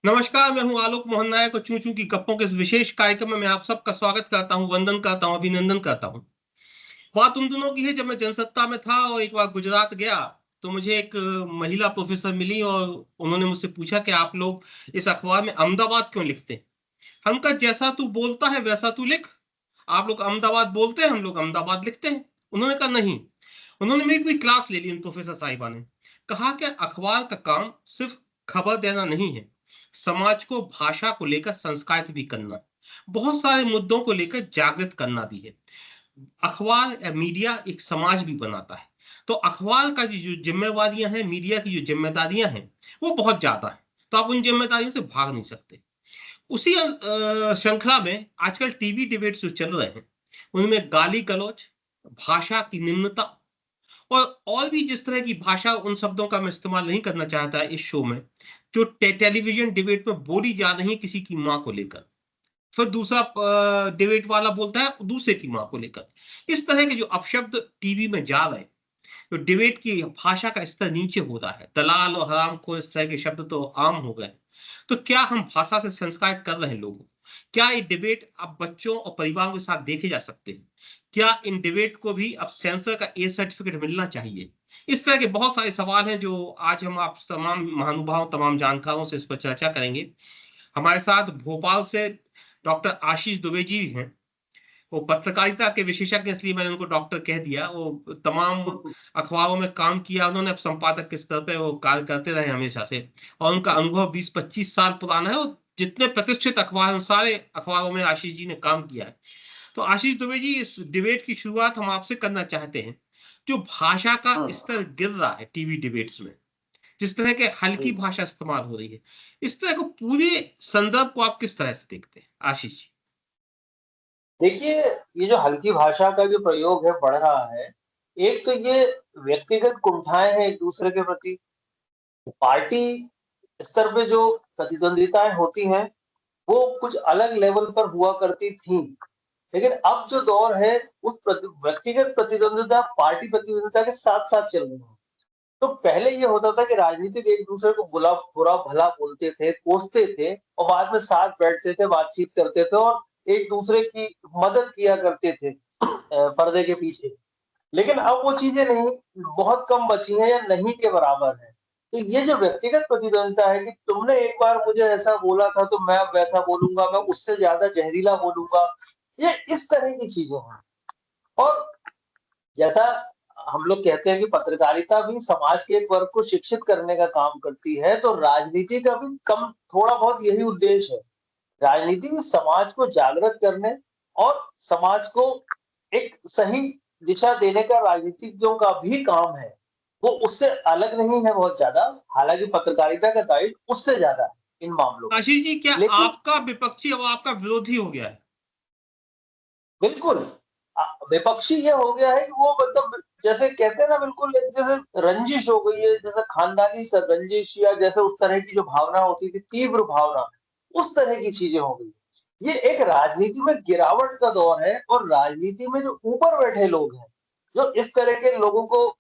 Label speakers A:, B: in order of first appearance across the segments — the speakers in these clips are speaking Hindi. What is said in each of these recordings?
A: नमस्कार, मैं हूं आलोक मोहन नायक और चू चू की गप्पों के इस विशेष कार्यक्रम में मैं आप सबका स्वागत करता हूं, वंदन करता हूं, अभिनंदन करता हूं। बात उन दिनों की है जब मैं जनसत्ता में था और एक बार गुजरात गया, तो मुझे एक महिला प्रोफेसर मिली और उन्होंने मुझसे पूछा कि आप लोग इस अखबार में अहमदाबाद क्यों लिखते हैं? हम कहा जैसा तू बोलता है वैसा तू लिख। आप लोग अहमदाबाद बोलते हैं, हम लोग अहमदाबाद लिखते हैं। उन्होंने कहा नहीं। उन्होंने मेरी कोई क्लास ले ली उन प्रोफेसर साहिबा ने। कहा कि अखबार का काम सिर्फ खबर देना नहीं है, समाज को भाषा को लेकर संस्कारित भी करना, बहुत सारे मुद्दों को लेकर जागृत करना भी है। अखबार या मीडिया एक समाज भी बनाता है। तो अखबार का जो जिम्मेवारियां हैं, मीडिया की जो जिम्मेदारियां हैं, वो बहुत ज्यादा है। तो आप उन जिम्मेदारियों से भाग नहीं सकते। उसी श्रृंखला में आजकल टीवी डिबेट्स जो चल रहे हैं, उनमें गाली गलौज, भाषा की निम्नता और भी जिस तरह की भाषा, उन शब्दों का मैं इस्तेमाल नहीं करना चाहता इस शो में, जो टेलीविजन डिबेट में बोली जा रही है किसी की माँ को लेकर। फिर दूसरा डिबेट वाला बोलता है दूसरे की माँ को लेकर। इस तरह के जो अपशब्द टीवी में जा रहे हैं, तो डिबेट की भाषा का स्तर नीचे हो रहा है। दलाल और हरामखोर इस तरह के शब्द तो आम हो गए। तो क्या हम भाषा से संस्कारित कर रहे हैं लोगों को? क्या ये डिबेट अब बच्चों और परिवारों के साथ देखे जा सकते हैं? क्या इन डिबेट को भी अब सेंसर का ए सर्टिफिकेट मिलना चाहिए? इस तरह के बहुत सारे सवाल हैं जो आज हम आप तमाम महानुभावों, तमाम जानकारों से इस पर चर्चा करेंगे। हमारे साथ भोपाल से डॉक्टर आशीष दुबे जी हैं। वो पत्रकारिता के विशेषज्ञ, इसलिए मैंने उनको डॉक्टर कह दिया। वो तमाम अखबारों में काम किया उन्होंने, अब संपादक के स्तर पे वो कार्य करते रहे हमेशा से, और उनका अनुभव 20-25 साल पुराना है और जितने प्रतिष्ठित अखबार हैं, उन सारे अखबारों में आशीष जी ने काम किया है। तो आशीष दुबे जी, इस डिबेट की शुरुआत हम आपसे करना चाहते हैं। जो भाषा का
B: हम्म,
A: स्तर गिर रहा है टीवी डिबेट्स में, जिस तरह के हल्की
B: जी।
A: भाषा इस्तेमाल हो रही है, इस तरह को पूरे संदर्भ को आप किस तरह से देखते हैं आशीष जी?
B: देखिए, ये जो हल्की भाषा का जो प्रयोग है बढ़ रहा है, एक तो ये व्यक्तिगत कुंठाएँ हैं एक-दूसरे के प्रति, पार्टी स्तर पे जो प्रतिद्वंदिताएँ होती हैं, वो कुछ अलग लेवल पर हुआ करती थीं। लेकिन अब जो दौर है, उस व्यक्तिगत प्रतिद्वंदिता, पार्टी प्रतिद्वंदिता के साथ-साथ चल रही है। तो पहले ये होता था कि राजनीतिक एक-दूसरे को बुरा-भला बोलते थे, कोसते थे और बाद में साथ बैठते थे, बातचीत करते थे और एक-दूसरे की मदद किया करते थे पर्दे के पीछे। लेकिन अब वो चीज़ें नहीं, बहुत कम बची हैं या नहीं के बराबर हैं। तो ये जो व्यक्तिगत प्रतिद्वंदिता है कि तुमने एक बार मुझे ऐसा बोला था, तो मैं अब वैसा बोलूँगा, मैं उससे ज़्यादा ज़हरीला बोलूँगा, ये इस तरह की चीज़ें हैं। और जैसा हम लोग कहते हैं कि पत्रकारिता भी समाज के एक वर्ग को शिक्षित करने का काम करती है, तो राजनीति का भी कम थोड़ा बहुत यही उद्देश्य है। राजनीति भी समाज को जागृत करने और समाज को एक सही दिशा देने का राजनीतिज्ञों का भी काम है। वो उससे अलग नहीं है बहुत ज़्यादा, हालाँकि पत्रकारिता का दायित्व उससे ज़्यादा है इन मामलों में।
A: आशीष जी, क्या
B: लेकिन
A: आपका विपक्षी अब आपका विरोधी हो गया है?
B: बिल्कुल। विपक्षी ये हो गया है कि वो मतलब जैसे कहते हैं ना बिल्कुल एक जैसे रंजिश हो गई है, जैसे खानदानी रंजिश या जैसे उस तरह की जो भावना होती थी, तीव्र भावना, उस तरह की चीज़ें हो गई। ये एक राजनीति में गिरावट का दौर है और राजनीति में जो ऊपर बैठे लोग हैं, जो इस तरह के लोगों को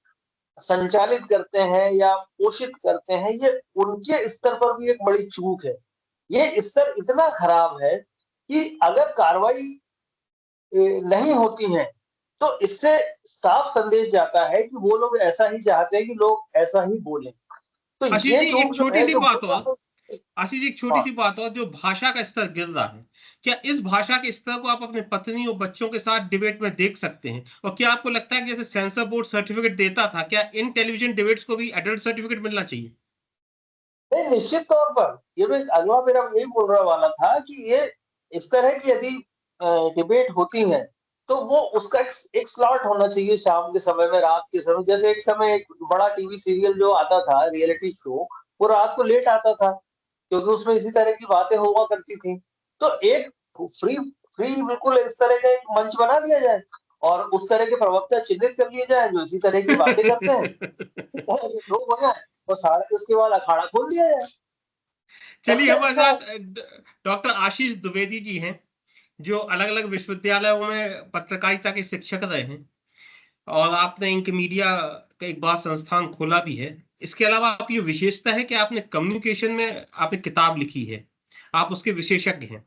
B: संचालित करते हैं या पोषित करते हैं, ये उनके स्तर पर भी एक बड़ी चूक है। ये स्तर इतना खराब है कि अगर कार्रवाई नहीं होती हैं, तो इससे साफ संदेश जाता है कि वो लोग ऐसा ही चाहते हैं कि लोग ऐसा ही बोलें। तो
A: आशीष
B: ये
A: जी, एक
B: लोग जो
A: छोटी
B: है
A: सी
B: जो
A: बात और।
B: बोलना तो
A: आशीष जी, एक छोटी
B: हाँ,
A: सी बात और, जो भाषा का स्तर गिर रहा है, क्या इस भाषा के स्तर को आप अपने पत्नी और बच्चों के साथ डिबेट में देख सकते हैं? और क्या आपको लगता है कि जैसे सेंसर बोर्ड सर्टिफिकेट देता था, क्या इन टेलीविजन डिबेट्स को भी एडल्ट सर्टिफिकेट मिलना चाहिए?
B: नहीं निश्चित तौर पर ये मैं अगला मेरा यही बोलने वाला था कि ये इस तरह की यदि डिबेट होती है, तो वो उसका एक स्लॉट होना चाहिए शाम के समय में, रात के समय। जैसे एक समय एक बड़ा टीवी सीरियल जो आता था, रियलिटी शो, वो रात को लेट आता था, क्योंकि उसमें इसी तरह की बातें हुआ करती थी। तो एक फ्री फ्री बिल्कुल इस तरह का एक मंच बना दिया जाए और उस तरह के प्रवक्ता चिन्हित कर लिए जाएँ, जो इसी तरह की बातें करते हैं। और जो लोग हो जाए, और 10:30 के बाद अखाड़ा खोल दिया जाए।
A: चलिए,
B: सबसे
A: हमारे
B: अच्छा है।
A: साथ डॉक्टर आशीष द्विवेदी जी हैं, जो अलग अलग विश्वविद्यालयों में पत्रकारिता के शिक्षक रहे हैं, और आपने इंक मीडिया का एक बड़ा संस्थान खोला भी है। इसके अलावा आपकी जो विशेषता है कि आपने कम्युनिकेशन में आपने किताब लिखी है, आप उसके विशेषज्ञ हैं।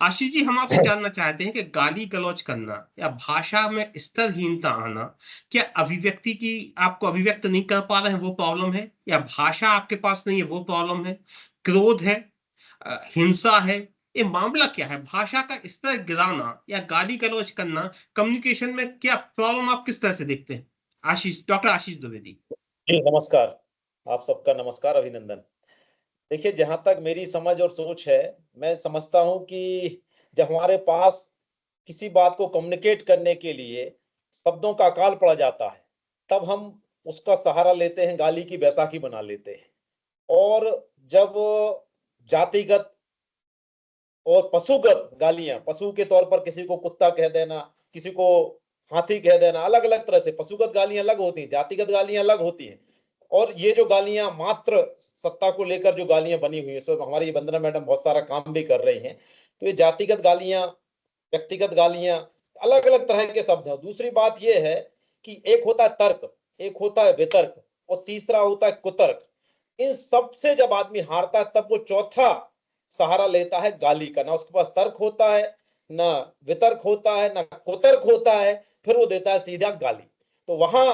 A: आशीष जी, हम आपसे जानना चाहते हैं कि गाली गलौज करना या भाषा में स्तरहीनता आना, क्या अभिव्यक्ति की, आपको अभिव्यक्त नहीं कर पा रहे हैं वो प्रॉब्लम है, या भाषा आपके पास नहीं है वो प्रॉब्लम है, क्रोध है, हिंसा है, ये मामला क्या है? भाषा का स्तर गिराना या गाली गलौज करना कम्युनिकेशन में क्या प्रॉब्लम आप किस तरह से देखते हैं? आशीष, डॉक्टर आशीष द्विवेदी।
C: जी नमस्कार, आप सबका नमस्कार, अभिनंदन। देखिए, जहां तक मेरी समझ और सोच है, मैं समझता हूं कि जब हमारे पास किसी बात को कम्युनिकेट करने के लिए शब्दों का अकाल पड़ जाता है, तब हम उसका सहारा लेते हैं, गाली की बैसाखी बना लेते हैं। और जब जातिगत और पशुगत गालियां, पशु के तौर पर किसी को कुत्ता कह देना, किसी को हाथी कह देना, अलग अलग तरह से पशुगत गालियां अलग होती हैं, जातिगत गालियां अलग होती हैं। और ये जो गालियां मात्र सत्ता को लेकर जो गालियां बनी हुई है, इसमें हमारी वंदना मैडम बहुत सारा काम भी कर रही हैं। तो ये जातिगत गालियां, व्यक्तिगत गालियां, अलग अलग तरह के शब्द हैं। दूसरी बात ये है कि एक होता है तर्क, एक होता है वितर्क, और तीसरा होता है कुतर्क। इन सबसे जब आदमी हारता है, तब वो चौथा सहारा लेता है गाली का। ना उसके पास तर्क होता है, ना वितर्क होता है, ना कुतर्क होता है, फिर वो देता है सीधा गाली। तो वहां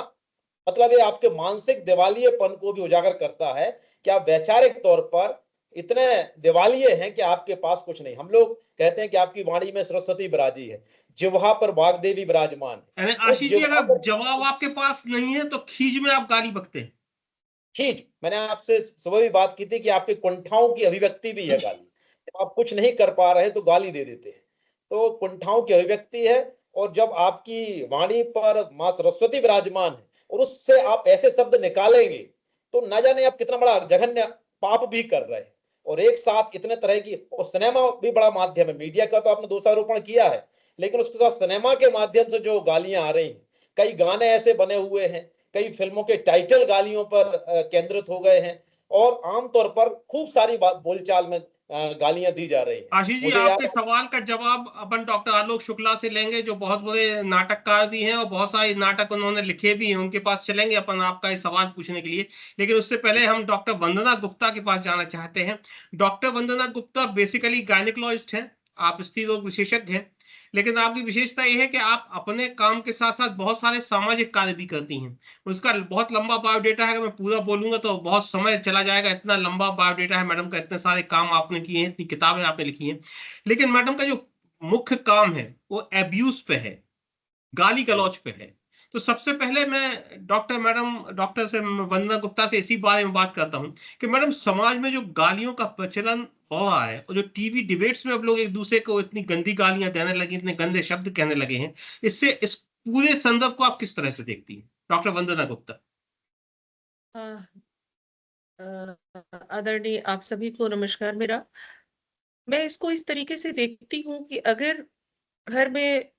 C: मतलब ये आपके मानसिक दिवालियेपन को भी उजागर करता है कि आप वैचारिक तौर पर इतने दिवालिये हैं कि आपके पास कुछ नहीं। हम लोग कहते हैं कि आपकी वाणी में सरस्वती विराजी है, जिह्वा पर वाग्देवी विराजमान है।
A: यानी आशीष जी, अगर जवाब आपके पास नहीं है तो खीज में आप गाली बकते हैं।
C: खींच, मैंने आपसे सुबह भी बात की थी कि आपकी कुंठाओं की अभिव्यक्ति भी है गाली। जब आप कुछ नहीं कर पा रहे तो गाली दे देते हैं, तो कुंठाओं की अभिव्यक्ति है। और जब आपकी वाणी पर मां सरस्वती विराजमान है और उससे आप ऐसे शब्द निकालेंगे, तो न जाने आप कितना बड़ा जघन्य पाप भी कर रहे हैं। और एक साथ इतने तरह की, और सिनेमा भी बड़ा माध्यम है, मीडिया का तो आपने दोषारोपण किया है, लेकिन उसके साथ सिनेमा के माध्यम से जो गालियां आ रही हैं, कई गाने ऐसे बने हुए हैं, कई फिल्मों के टाइटल गालियों पर केंद्रित हो गए हैं, और आमतौर पर खूब सारी बोलचाल में गालियां दी जा रही हैं।
A: आशीष जी,
C: मुझे
A: आपके
C: याद
A: सवाल का जवाब अपन डॉक्टर आलोक शुक्ला से लेंगे, जो बहुत बड़े नाटककार भी हैं और बहुत सारे नाटक उन्होंने लिखे भी हैं, उनके पास चलेंगे अपन आपका ये सवाल पूछने के लिए। लेकिन उससे पहले हम डॉक्टर वंदना गुप्ता के पास जाना चाहते हैं। डॉक्टर वंदना गुप्ता बेसिकली गायनिकोलॉजिस्ट हैं, आप स्त्री रोग विशेषज्ञ हैं, लेकिन आपकी विशेषता यह है कि आप अपने काम के साथ साथ बहुत सारे सामाजिक कार्य भी करती हैं। उसका बहुत लंबा बायोडेटा है, अगर मैं पूरा बोलूंगा तो बहुत समय चला जाएगा, इतना लंबा बायोडेटा है मैडम का, इतने सारे काम आपने किए हैं, इतनी किताबें आपने लिखी हैं। लेकिन मैडम का जो मुख्य काम है वो एब्यूज पे है, गाली गलौज पे है। तो सबसे पहले मैं डॉक्टर से, वंदना गुप्ता से इसी बारे में बात करता हूं कि मैडम, समाज में जो गालियों का प्रचलन हो रहा है और जो टीवी डिबेट्स में अब लोग एक दूसरे को इतनी गंदी गालियां देने लगे, इतने गंदे शब्द कहने लगे हैं, इससे इस पूरे संदर्भ को आप किस तरह से देखती हैं डॉक्टर वंदना गुप्ता?
D: आदरणीय आप सभी को नमस्कार। मैं इसको इस तरीके से देखती हूँ कि अगर घर में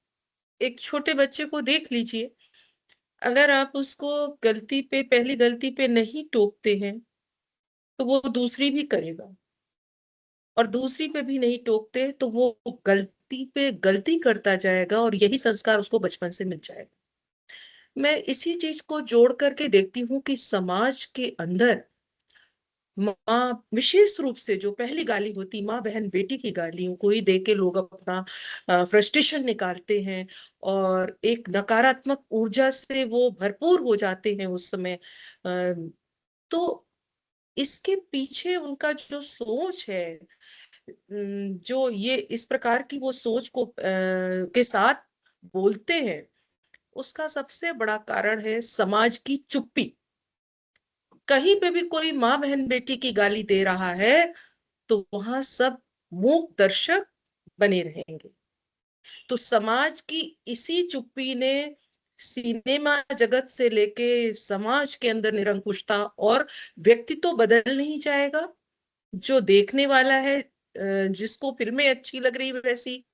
D: एक छोटे बच्चे को देख लीजिए, अगर आप उसको पहली गलती पे नहीं टोकते हैं, तो वो दूसरी भी करेगा, और दूसरी पे भी नहीं टोकते तो वो गलती पे गलती करता जाएगा, और यही संस्कार उसको बचपन से मिल जाएगा। मैं इसी चीज को जोड़ करके देखती हूँ कि समाज के अंदर माँ, विशेष रूप से जो पहली गाली होती, माँ बहन बेटी की गालियों को ही देख के लोग अपना फ्रस्ट्रेशन निकालते हैं, और एक नकारात्मक ऊर्जा से वो भरपूर हो जाते हैं उस समय। तो इसके पीछे उनका जो सोच है, जो ये इस प्रकार की वो सोच को के साथ बोलते हैं, उसका सबसे बड़ा कारण है समाज की चुप्पी। कहीं पे भी कोई माँ बहन बेटी की गाली दे रहा है, तो वहां सब मूक दर्शक बने रहेंगे। तो समाज की इसी चुप्पी ने सिनेमा जगत से लेके समाज के अंदर निरंकुशता, और व्यक्ति तो बदल नहीं जाएगा, जो देखने वाला है, जिसको फिल्में अच्छी लग रही वैसी,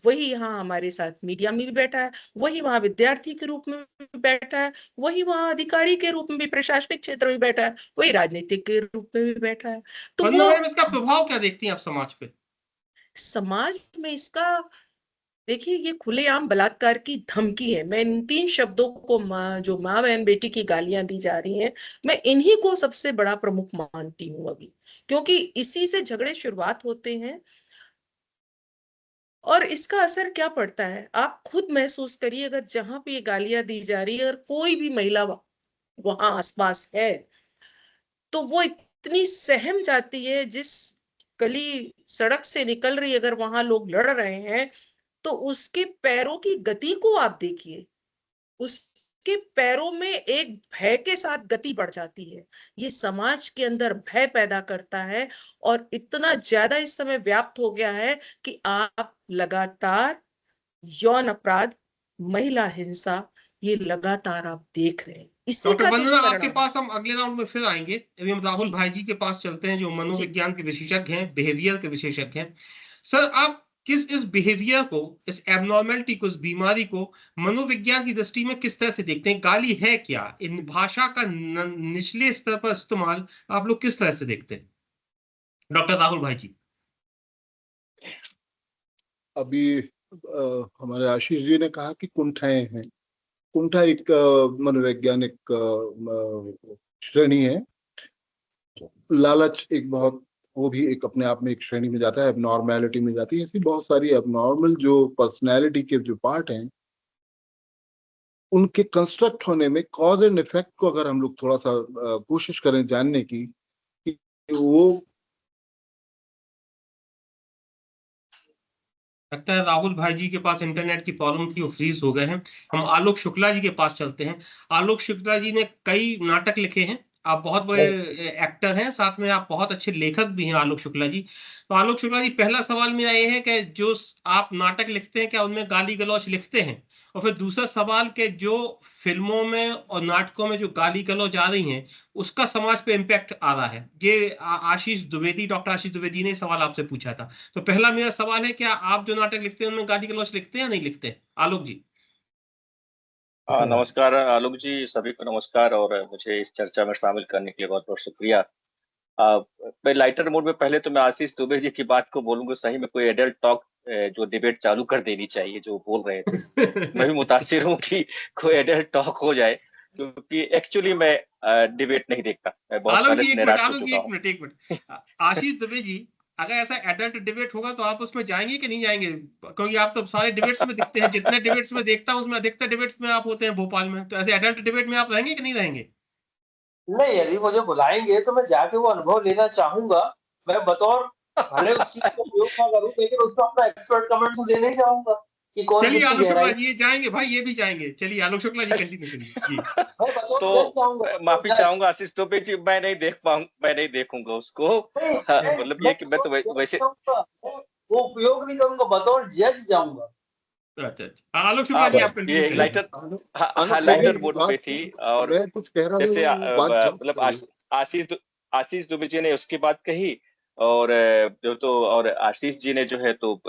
D: वही यहाँ हमारे साथ मीडिया में भी बैठा है, वही वहां विद्यार्थी के रूप में भी बैठा है, वही वहां अधिकारी के रूप में भी, प्रशासनिक क्षेत्र में बैठा है, वही राजनीतिक के रूप में भी बैठा है। तो
A: वंदना मैडम, इसका प्रभाव क्या देखती हैं आप समाज पे?
D: समाज में इसका देखिए, ये खुलेआम बलात्कार की धमकी है। मैं इन 3 शब्दों को जो माँ बहन बेटी की गालियां दी जा रही हैं, मैं इन्हीं को सबसे बड़ा प्रमुख मानती हूँ अभी, क्योंकि इसी से झगड़े शुरुआत होते हैं। और इसका असर क्या पड़ता है आप खुद महसूस करिए। अगर जहां पे ये गालियां दी जा रही है, अगर कोई भी महिला वहां आसपास है, तो वो इतनी सहम जाती है। जिस गली सड़क से निकल रही, अगर वहां लोग लड़ रहे हैं, तो उसके पैरों की गति को आप देखिए। उसके पैरों में एक भय के साथ गति बढ़ जाती है। ये समाज के अंदर भय पैदा करता है, और इतना ज्यादा इस समय व्याप्त हो गया है कि आप लगातार यौन अपराध, महिला हिंसा, ये लगातार आप देख रहे हैं। इसी
A: डॉक्टर
D: का
A: वंदना, आपके
D: दुष्परिणाम।
A: पास हम अगले राउंड में फिर आएंगे। अभी हम राहुल
D: जी
A: भाई जी के पास चलते हैं, जो
D: जी
A: मनोविज्ञान के विशेषज्ञ हैं, बिहेवियर के विशेषज्ञ हैं। सर, आप इस बिहेवियर को, इस एबनॉर्मेलिटी को, इस बीमारी को मनोविज्ञान की दृष्टि में किस तरह से देखते हैं? गाली है क्या? इन भाषा का निचले स्तर पर इस्तेमाल आप लोग किस तरह से देखते हैं, डॉक्टर राहुल भाई जी?
E: अभी हमारे आशीष जी ने कहा कि कुंठाएं हैं। कुंठा एक मनोवैज्ञानिक श्रेणी है। लालच एक बहुत, वो भी एक अपने आप में एक श्रेणी में जाता है, एबनॉर्मेलिटी में जाती है। ऐसी बहुत सारी एबनॉर्मल जो पर्सनैलिटी के जो पार्ट हैं, उनके कंस्ट्रक्ट होने में कॉज एंड इफेक्ट को अगर हम लोग थोड़ा सा कोशिश करें जानने की, कि वो
A: लगता है राहुल भाई जी के पास इंटरनेट की प्रॉब्लम थी, वो फ्रीज हो गए हैं। हम आलोक शुक्ला जी के पास चलते हैं। आलोक शुक्ला जी ने कई नाटक लिखे हैं। आप बहुत बड़े एक्टर हैं, साथ में आप बहुत अच्छे लेखक भी हैं, आलोक शुक्ला जी। तो आलोक शुक्ला जी, पहला सवाल मेरा ये है कि जो आप नाटक लिखते हैं, क्या उनमें गाली गलौज लिखते हैं? और फिर दूसरा सवाल, के जो फिल्मों में और नाटकों में जो गाली गलौज आ रही हैं, उसका समाज पे इम्पैक्ट आ रहा है? ये आशीष द्विवेदी, डॉक्टर आशीष द्विवेदी ने सवाल आपसे पूछा था। तो पहला मेरा सवाल है, क्या आप जो नाटक लिखते हैं उनमें गाली गलौज लिखते हैं या नहीं लिखते? आलोक जी।
F: नमस्कार आलोक जी, सभी को नमस्कार, और मुझे इस चर्चा में शामिल करने के लिए बहुत बहुत शुक्रिया। मैं लाइटर मोड में पहले तो मैं आशीष दुबे जी की बात को बोलूंगा, सही में कोई एडल्ट टॉक जो डिबेट चालू कर देनी चाहिए जो बोल रहे थे। मैं भी मुतासिर हूँ कि कोई एडल्ट टॉक हो जाए, क्योंकि एक्चुअली मैं डिबेट नहीं देखता, मैं बहुत
A: आलोक
F: पहले
A: जी
F: से
A: एक मिनट,
F: निराश हो
A: आलोक जी
F: चुका
A: एक
F: हूँ।
A: मिनट, एक मिनट। आशीष दुबे जी, अगर ऐसा एडल्ट डिबेट होगा तो आप उसमें जाएंगे कि नहीं जाएंगे? क्योंकि आप तो सारे डिबेट्स में दिखते हैं, जितने डिबेट्स में देखता हूं उसमें अधिकतर डिबेट्स में आप होते हैं भोपाल में। तो ऐसे एडल्ट डिबेट में आप रहेंगे कि नहीं रहेंगे?
B: नहीं, यदि मुझे बुलाएंगे तो मैं जाके वो अनुभव लेना चाहूंगा। मैं बतौर, भले उस चीज का उपयोग ना करूं, लेकिन उसका अपना एक्सपर्ट कमेंट तो देना ही चाहूंगा कि कौन
A: चलिए
B: कितनी
A: आलोक शुक्ला
B: गहराई।
A: जी, ये जाएंगे भाई, ये भी जाएंगे। चलिए आलोक शुक्ला जी कंटिन्यू करिए जी।
B: मैं बतौर जज
F: तो
B: जाऊंगा, बतौर
F: माफी
B: जज।
F: चाहूंगा आशीष दुबे जी, मैं नहीं देख पाऊंगा, मैं नहीं देखूंगा उसको।
B: नहीं,
F: हाँ,
B: मैं
F: मतलब
B: मैं
F: ये कि मैं तो
B: बतौर जज
F: वैसे
B: जाऊंगा, मैं वो उपयोग नहीं करूंगा, बतौर जज जाऊंगा।
A: अच्छा अच्छा, आलोक शुक्ला जी आप कंटिन्यू
F: ये
A: करिए।
F: लाइटर
E: आलोक
F: लाइटर
E: मेरी
F: मोड पे
E: बात,
F: थी। और
E: मैं कुछ कह रहा था
F: जैसे
E: वो बात जाप
F: मतलब
E: रही है।
F: आशीष दुबे जी ने उसकी बात कही, और जो तो और आशीष जी ने जो है तो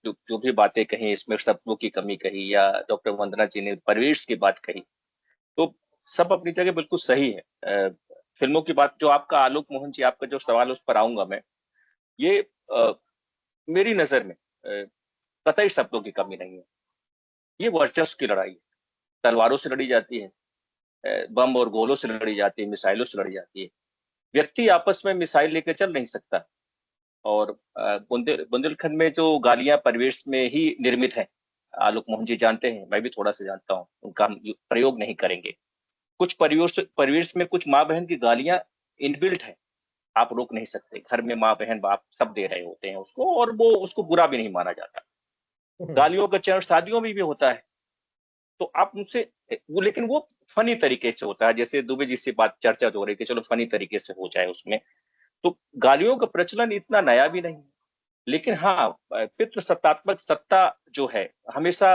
F: जो भी बातें कही, इसमें शब्दों की कमी कही, या डॉक्टर वंदना जी ने परिवेश की बात कही, तो सब अपनी जगह बिल्कुल सही है। फिल्मों की बात, जो आपका आलोक मोहन जी, आपका जो सवाल, उस पर आऊंगा मैं। ये मेरी नजर में कतई शब्दों की कमी नहीं है। ये वर्चस्व की लड़ाई है। तलवारों से लड़ी जाती है, बम और गोलों से लड़ी जाती है, मिसाइलों से लड़ी जाती है। व्यक्ति आपस में मिसाइल लेकर चल नहीं सकता। और बुंदेलखंड में जो गालियां परिवेश में ही निर्मित हैं, आलोक मोहन जी जानते हैं, मैं भी थोड़ा सा जानता हूँ, उनका हम प्रयोग नहीं करेंगे। कुछ परिवेश में कुछ माँ बहन की गालियां इनबिल्ट है, आप रोक नहीं सकते। घर में माँ बहन बाप सब दे रहे होते हैं उसको, और वो उसको बुरा भी नहीं माना जाता। गालियों का चरण शादियों में भी होता है। तो आप मुझसे वो, लेकिन वो फनी तरीके से होता है, जैसे दुबे जी से बात चर्चा हो रही थी, चलो फनी तरीके से हो जाए उसमें। तो गालियों का प्रचलन इतना नया भी नहीं, लेकिन हाँ, पितृ सत्तात्मक सत्ता जो है, हमेशा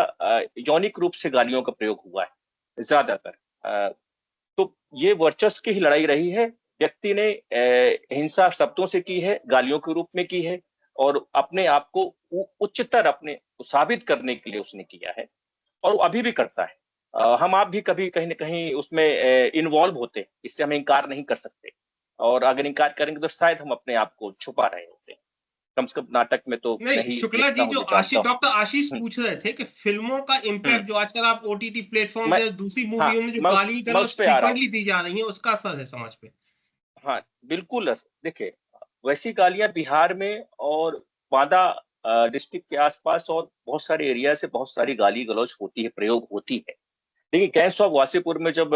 F: यौनिक रूप से गालियों का प्रयोग हुआ है ज्यादातर। तो ये वर्चस्व की ही लड़ाई रही है। व्यक्ति ने हिंसा शब्दों से की है, गालियों के रूप में की है, और अपने आप को उच्चतर अपने साबित करने के लिए उसने किया है, और वो अभी भी करता है। हम आप भी कभी कहीं न कहीं उसमें इन्वॉल्व होते हैं, इससे हम इनकार नहीं कर सकते, और अगर इनकार करेंगे तो शायद हम अपने आप को छुपा रहे होते हैं। कम से कम नाटक में तो
A: नहीं, शुक्ला
F: लिखता
A: जी,
F: हूँ,
A: जो
F: जानता हूँ।
A: डॉक्टर आशीष पूछ रहे थे कि फिल्मों का इम्पैक्ट जो आजकल आप ओटीटी प्लेटफॉर्म
F: मैं
A: पे दूसरी
F: हाँ
A: मूवियों में जो
F: मैं
A: गाली
F: उस
A: गलौज
F: पे आ रहा हूँ।
A: फ्रीक्वेंटली दी जा रही है, उसका असर है समाज पे।
F: हाँ बिल्कुल, देखिए वैसी गालियां बिहार में और बांदा डिस्ट्रिक्ट के आसपास और बहुत सारे एरिया से बहुत सारी गाली गलौज होती है, प्रयोग होती है। देखिए गैंग्स ऑफ वासेपुर में जब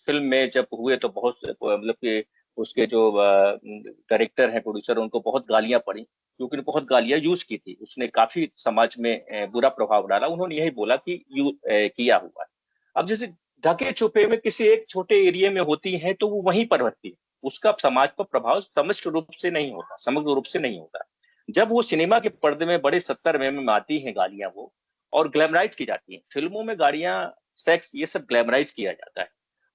F: फिल्म में जब हुए तो बहुत मतलब कि उसके जो डायरेक्टर हैं, प्रोड्यूसर, उनको बहुत गालियां पड़ी क्योंकि बहुत गालियां यूज की थी। उसने काफी समाज में बुरा प्रभाव डाला। उन्होंने यही बोला कि किया हुआ है। अब जैसे ढके छुपे में किसी एक छोटे एरिया में होती है तो वो वहीं पर रहती है, उसका समाज पर प्रभाव समग्र रूप से नहीं होता, समग्र रूप से नहीं होता। जब वो सिनेमा के पर्दे में बड़े 70 में आती हैं गालियां वो, और ग्लैमराइज की जाती हैं फिल्मों में, गाड़ियां, सेक्स, ये सब ग्लैमराइज किया जाता है।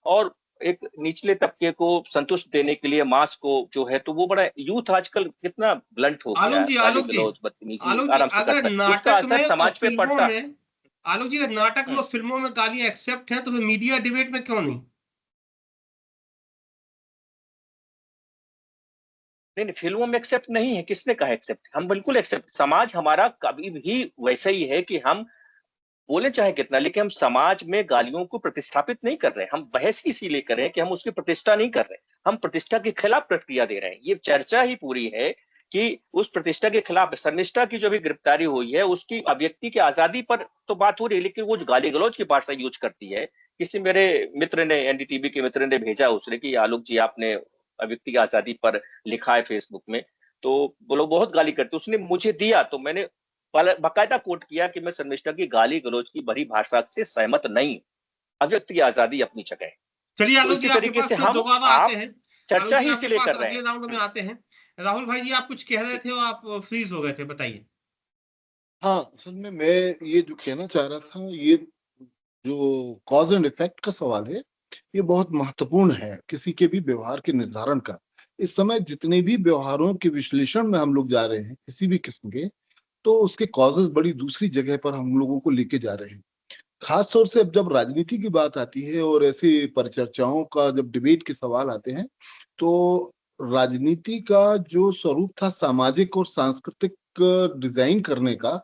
F: और एक निचले तबके को संतुष्ट देने के लिए मास को जो है, तो वो बड़ा यूथ आजकल कितना ब्लंट हो गया है, गाली
A: आलोक जी,
F: गलौज, बदतमीजी
A: आलोक जी,
F: आराम से
A: अगर
F: करता है, उसका
A: नाटक
F: असर
A: में और
F: समाज पे
A: फिल्मों
F: पड़ता।
A: में, आलोक जी, अगर नाटक में और फिल्मों में गालियां एक्सेप्ट हैं, तो फिर मीडिया डिबेट में क्यों नहीं?
F: नहीं नहीं, फिल्मों में एक्सेप्ट नहीं है, किसने कहा एक्सेप्ट? हम बिल्कुल एक्सेप्ट, समाज हमारा कभी भी वैसा ही है कि हम बोले चाहे कितना, लेकिन हम समाज में गालियों को प्रतिस्थापित नहीं कर रहे। हम बहस ही इसीलिए कर रहे हैं कि हम उसकी प्रतिष्ठा नहीं कर रहे, हम प्रतिष्ठा के खिलाफ प्रतिक्रिया दे रहे हैं। ये चर्चा ही पूरी है कि उस प्रतिष्ठा के खिलाफ शर्मिष्ठा की जो भी गिरफ्तारी हुई है, उसकी अभिव्यक्ति की आजादी पर तो बात हो रही है, लेकिन वो जो गाली गलौज की भाषा यूज करती है। किसी मेरे मित्र ने, एनडीटीवी के मित्र ने भेजा उसने कि आलोक जी आपने अभिव्यक्ति की आजादी पर लिखा है फेसबुक में, तो वो लोग बहुत गाली करते। उसने मुझे दिया तो मैंने बाकायदा कोट किया कि मैं शर्मिष्ठा की गाली गलौज की भरी भाषा से सहमत नहीं, अभिव्यक्ति की आजादी अपनी जगह है।
A: चलिए
F: तो
A: आलोक
F: इसी
A: जी, आपके
F: तरीके
A: पास
F: से
A: फिर
F: हम
A: दोबारा आते
F: आप
A: हैं। आलोक
F: चर्चा
A: जी,
F: ही
A: आपके
F: इसीलिए
A: पास
F: कर रहे
A: अगले राउंड में
F: हैं।
A: आते हैं। राहुल भाई जी, आप कुछ कह रहे थे और आप फ्रीज हो गए थे, बताइए।
E: हाँ, असल में मैं ये जो कहना चाह रहा था, ये जो कॉज एंड इफेक्ट का सवाल है, ये बहुत महत्वपूर्ण है किसी के भी व्यवहार के निर्धारण का। इस समय जितने भी व्यवहारों के विश्लेषण में हम लोग जा रहे हैं किसी भी किस्म के, तो उसके कॉजेस बड़ी दूसरी जगह पर हम लोगों को लेके जा रहे हैं। खास तौर से अब जब राजनीति की बात आती है और ऐसी परिचर्चाओं का जब डिबेट के सवाल आते हैं, तो राजनीति का जो स्वरूप था सामाजिक और सांस्कृतिक डिजाइन करने का,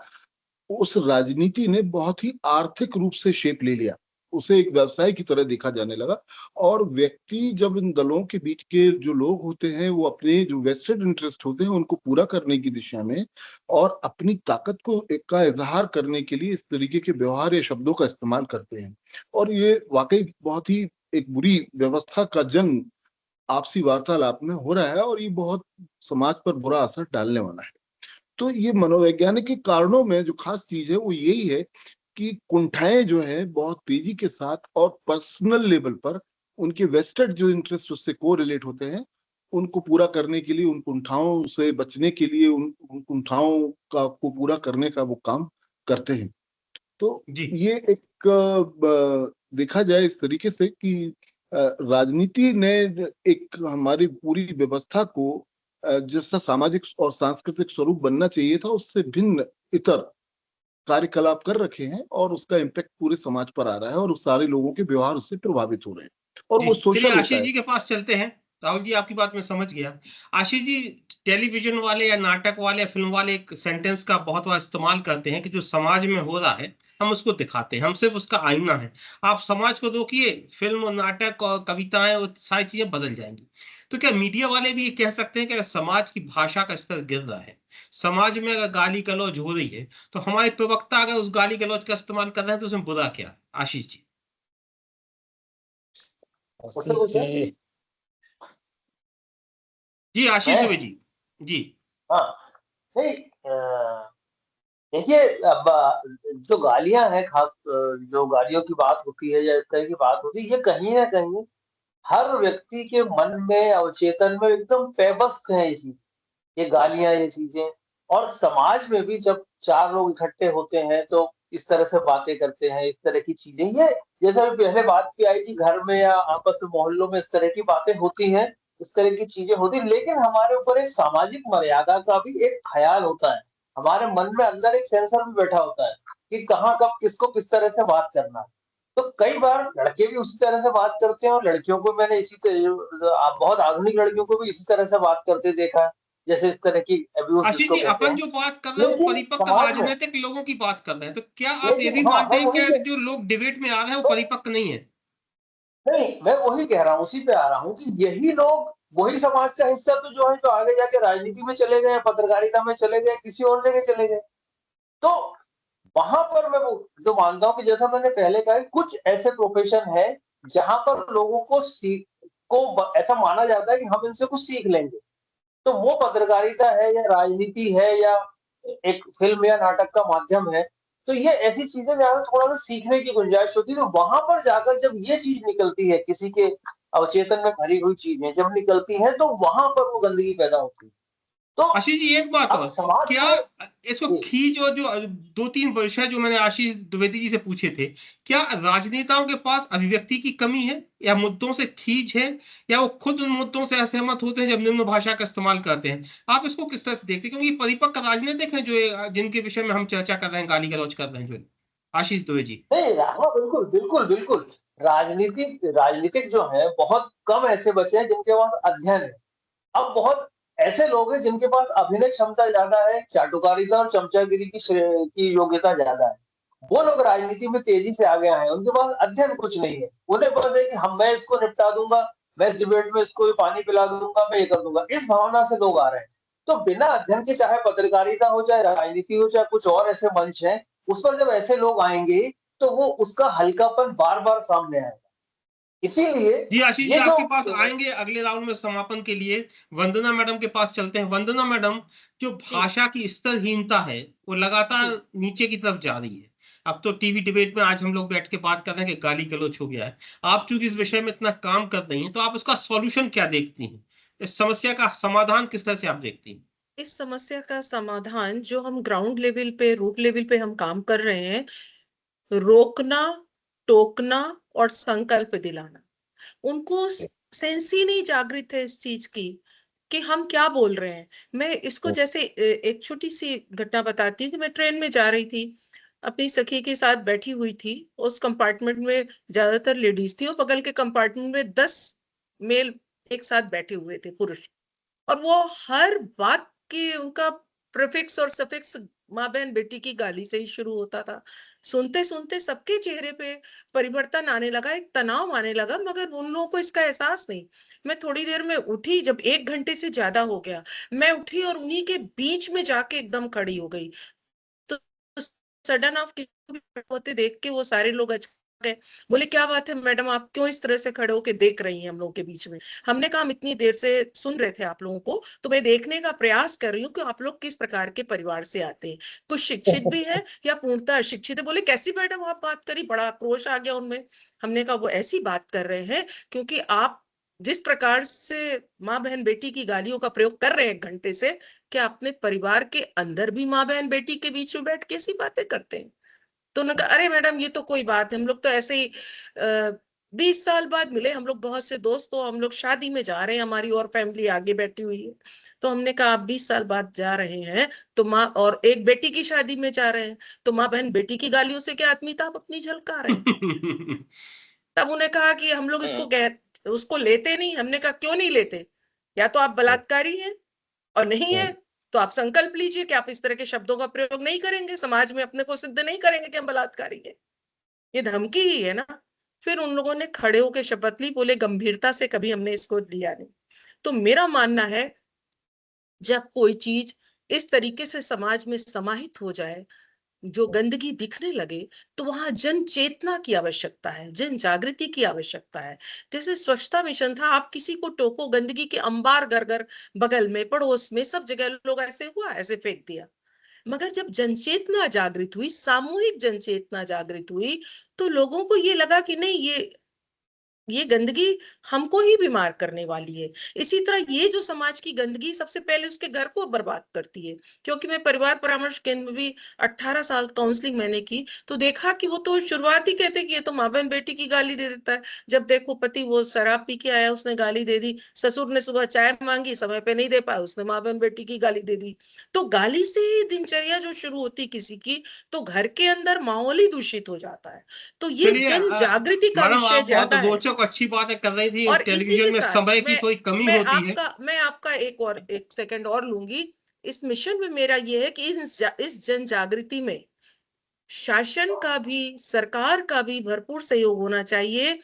E: उस राजनीति ने बहुत ही आर्थिक रूप से शेप ले लिया। उसे एक व्यवसाय की तरह देखा जाने लगा। और व्यक्ति जब इन दलों के बीच के जो लोग होते हैं, वो अपने जो वेस्टेड इंटरेस्ट होते हैं उनको पूरा करने की दिशा में और अपनी ताकत को का इजहार करने के लिए इस तरीके के व्यवहार या शब्दों का इस्तेमाल करते हैं। और ये वाकई बहुत ही एक बुरी व्यवस्था का जन्म आपसी वार्तालाप में हो रहा है और ये बहुत समाज पर बुरा असर डालने वाला है। तो ये मनोवैज्ञानिक के कारणों में जो खास चीज है वो यही है कि कुंठाएं जो है बहुत तेजी के साथ और पर्सनल लेवल पर उनके वेस्टेड जो इंटरेस्ट उससे को रिलेट होते हैं, उनको पूरा करने के लिए, उन कुंठाओं से बचने के लिए, उन कुंठाओं का को पूरा करने का वो काम करते हैं। तो
A: जी,
E: ये एक देखा जाए इस तरीके से कि राजनीति ने एक हमारी पूरी व्यवस्था को जैसा सामाजिक और सांस्कृतिक स्वरूप बनना चाहिए था उससे भिन्न इतर कार्यकलाप कर रखे हैं और उसका इम्पैक्ट पूरे समाज पर आ रहा है और उस सारे लोगों के व्यवहार उससे प्रभावित हो रहे हैं और
A: जी,
E: वो
A: चलिए
E: सोशल होता
A: आशीष
E: है।
A: जी के पास चलते हैं। राहुल जी, आपकी बात मैं समझ गया। आशीष जी, टेलीविजन वाले या नाटक वाले या फिल्म वाले एक सेंटेंस का बहुत बार इस्तेमाल करते हैं कि जो समाज में हो रहा है हम उसको दिखाते हैं, हम सिर्फ उसका आईना है। आप समाज को रोकिए, फिल्म और नाटक और कविताएं और सारी चीजें बदल जाएंगी। तो क्या मीडिया वाले भी ये कह सकते हैं कि अगर समाज की भाषा का स्तर गिर रहा है, समाज में अगर गाली गलौज हो रही है, तो हमारे प्रवक्ता अगर उस गाली गलौज का इस्तेमाल कर रहे हैं तो उसमें बुरा क्या है? आशीष जी।
C: आशीष जी,
A: जी आशीष दुबे जी। जी।
B: हाँ, नहीं, देखिए, अब जो गालियां हैं, खास जो गालियों की बात होती है या इस तरह की बात होती है, ये कहीं ना कहीं हर व्यक्ति के मन में, अवचेतन में एकदम पेवस्त है ये चीज, ये गालियां, ये चीजें। और समाज में भी जब चार लोग इकट्ठे होते हैं तो इस तरह से बातें करते हैं, इस तरह की चीजें, ये जैसे अभी पहले बात की आई थी, घर में या आपस में मोहल्लों में इस तरह की बातें होती हैं, इस तरह की चीजें होती, लेकिन हमारे ऊपर एक सामाजिक मर्यादा का भी एक ख्याल होता है। हमारे मन में अंदर एक सेंसर भी बैठा होता है कि कहाँ कब किसको किस तरह से बात करना है। तो कई बार लड़के भी उसी तरह से बात करते हैं और लड़कियों को मैंने बहुत आधुनिक लड़कियों को भी इसी तरह से बात करते देखा है। जैसे इस तरह की अब्यूज
A: आशीष
B: जिसको
A: जी,
B: कहते
A: अपन
B: हैं।
A: जो बात कर रहे हैं वो
B: लेकिन
A: परिपक्व
B: समाज में
A: राजनीतिक लोगों की बात कर रहे हैं, तो क्या आप ये भी
B: लेकिन हाँ
A: मानते
B: मैं
A: हैं
B: वही
A: क्या जो लोग डिबेट में आ रहे हैं वो
B: तो
A: परिपक्व नहीं है?
B: नहीं, मैं वही कह रहा हूँ, उसी पे आ रहा हूँ कि यही लोग वही समाज का हिस्सा तो जो है, जो आगे जाके राजनीति में चले गए, पत्रकारिता में चले गए, किसी और जगह चले गए। तो वहां पर मैं वो जो मानता हूँ कि जैसा मैंने पहले कहा, कुछ ऐसे प्रोफेशन है जहां पर लोगों को ऐसा माना जाता है कि हम इनसे कुछ सीख लेंगे। तो वो पत्रकारिता है या राजनीति है या एक फिल्म या नाटक का माध्यम है। तो ये ऐसी चीजें जहाँ थोड़ा सा सीखने की गुंजाइश होती है, तो वहां पर जाकर जब ये चीज निकलती है, किसी के अवचेतन में भरी हुई चीजें जब निकलती हैं, तो वहां पर वो गंदगी पैदा होती है। तो
A: आशीष जी, एक बात
B: अब
A: और,
B: समाज
A: क्या
B: में
A: इसको खींच और जो 2-3 विषय जो मैंने आशीष द्विवेदी जी से पूछे थे, क्या राजनेताओं के पास अभिव्यक्ति की कमी है या मुद्दों से खींच है, या वो खुद उन मुद्दों से असहमत होते हैं जब निम्न भाषा का इस्तेमाल करते हैं? आप इसको किस तरह से देखते हैं, क्योंकि परिपक्व राजनीतिक हैं जो जिनके विषय में हम चर्चा कर रहे हैं, गाली गलौज कर रहे हैं, जो आशीष द्विवेदी जी।
B: नहीं, हाँ बिल्कुल बिल्कुल बिल्कुल। राजनीतिक जो है, बहुत कम ऐसे बचे हैं जिनके पास अध्ययन है। अब बहुत ऐसे लोग हैं जिनके पास अभिनय क्षमता ज्यादा है, चाटुकारिता और चमचागिरी की योग्यता ज्यादा है। वो लोग राजनीति में तेजी से आगे आए हैं, उनके पास अध्ययन कुछ नहीं है। उन्हें बस है कि मैं इसको निपटा दूंगा, मैं इस डिबेट में इसको पानी पिला दूंगा, मैं ये कर दूंगा, इस भावना से लोग आ रहे हैं। तो बिना अध्ययन के, चाहे पत्रकारिता हो, चाहे राजनीति हो, चाहे कुछ और ऐसे मंच है, उस पर जब ऐसे लोग आएंगे तो वो उसका हल्कापन बार बार सामने आएगा। इसीलिए
A: जी आशीष जी,
B: ये जो
A: आपके पास आएंगे अगले राउंड में समापन के लिए। वंदना मैडम के पास चलते हैं। वंदना मैडम, जो भाषा की स्तरहीनता है वो लगातार नीचे की तरफ जा रही है। अब तो टीवी डिबेट में आज हम लोग बैठ के बात कर रहे हैं कि गाली गलौज हो गया है। आप चूंकि इस विषय में इतना काम कर रही हैं, तो आप उसका सॉल्यूशन क्या देखती हैं? इस समस्या का समाधान किस तरह से आप देखती हैं?
D: इस समस्या का समाधान जो हम ग्राउंड लेवल पे, रूट लेवल पे हम काम कर रहे हैं, रोकना, टोकना और संकल्प दिलाना। उनको सेंस ही नहीं जागृत है इस चीज की कि हम क्या बोल रहे हैं। मैं इसको जैसे एक छोटी सी घटना बताती हूँ कि मैं ट्रेन में जा रही थी, अपनी सखी के साथ बैठी हुई थी। उस कंपार्टमेंट में ज्यादातर लेडीज थी और बगल के कंपार्टमेंट में 10 मेल एक साथ बैठे हुए थे, पुरुष। और वो हर बात की उनका प्रीफिक्स और सफिक्स माँ बहन बेटी की गाली से ही शुरू होता था। सुनते सुनते सबके चेहरे पे परिवर्तन आने लगा, एक तनाव आने लगा, मगर उन लोगों को इसका एहसास नहीं। मैं थोड़ी देर में उठी, जब 1 घंटे से ज्यादा हो गया, मैं उठी और उन्हीं के बीच में जाके एकदम खड़ी हो गई। तो सडन ऑफ होते देख के वो सारे लोग अचानक गए, बोले क्या बात है मैडम, आप क्यों इस तरह से खड़े होके देख रही हैं हम लोगों के बीच में? हमने कहा हम इतनी देर से सुन रहे थे आप लोगों को, तो मैं देखने का प्रयास कर रही हूँ कि आप लोग किस प्रकार के परिवार से आते हैं, कुछ शिक्षित भी है या पूर्णतः अशिक्षित है। बोले कैसी मैडम आप बात करी, बड़ा आक्रोश आ गया उनमें। हमने कहा वो ऐसी बात कर रहे हैं क्योंकि आप जिस प्रकार से माँ बहन बेटी की गालियों का प्रयोग कर रहे हैं 1 घंटे से, क्या अपने परिवार के अंदर भी माँ बहन बेटी के बीच में बैठ के ऐसी बातें करते हैं? तो उन्होंने कहा अरे मैडम ये तो कोई बात है, हम लोग तो ऐसे ही 20 साल बाद मिले, हम लोग बहुत से दोस्त, तो हम लोग शादी में जा रहे हैं, हमारी और फैमिली आगे बैठी हुई है। तो हमने कहा आप 20 साल बाद जा रहे हैं तो माँ और एक बेटी की शादी में जा रहे हैं, तो माँ बहन बेटी की गालियों से क्या आत्मीयता आप अपनी झलका रहे हैं? तब उन्हें कहा कि हम लोग उसको लेते नहीं। हमने कहा क्यों नहीं लेते? या तो आप बलात्कारी हैं, और नहीं है तो आप संकल्प लीजिए कि आप इस तरह के शब्दों का प्रयोग नहीं करेंगे, समाज में अपने को सिद्ध नहीं करेंगे कि हम बलात्कारी हैं। ये धमकी ही है ना। फिर उन लोगों ने खड़े होकर शपथ ली, बोले गंभीरता से कभी हमने इसको लिया नहीं। तो मेरा मानना है जब कोई चीज इस तरीके से समाज में समाहित हो जाए, जो गंदगी दिखने लगे, तो वहां जन चेतना की आवश्यकता है, जन जागृति की आवश्यकता है। जैसे स्वच्छता मिशन था, आप किसी को टोको, गंदगी के अंबार घर घर, बगल में, पड़ोस में, सब जगह लोग ऐसे हुआ ऐसे फेंक दिया। मगर जब जनचेतना जागृत हुई, सामूहिक जनचेतना जागृत हुई, तो लोगों को ये लगा कि नहीं, ये गंदगी हमको ही बीमार करने वाली है। इसी तरह ये जो समाज की गंदगी सबसे पहले उसके घर को बर्बाद करती है। क्योंकि मैं परिवार परामर्श केंद्र में भी 18 साल काउंसलिंग मैंने की, तो देखा कि वो तो शुरुआत ही कहते कि ये तो माँ बहन बेटी की गाली दे देता है। जब देखो पति वो शराब पी के आया, उसने गाली दे दी, ससुर ने सुबह चाय मांगी, समय पे नहीं दे पाया, उसने माँ बहन बेटी की गाली दे दी। तो गाली से ही दिनचर्या जो शुरू होती किसी की, तो घर के अंदर माहौल ही दूषित हो जाता है। तो ये
A: चलिए
D: जन जागृति का
A: मैडम,
D: विषय
A: आप बहुत
D: ज्यादा है।
A: रोचक लोग अच्छी बातें कर रही थी,
D: और इसी
A: टेलीविजन
D: के
A: में
D: साथ
A: समय की थोड़ी कमी होती है।
D: मैं आपका एक सेकंड और लूंगी। इस मिशन में मेरा ये है कि इस जन जागृति में शासन का भी, सरकार का भी भरपूर सहयोग होना चाहिए।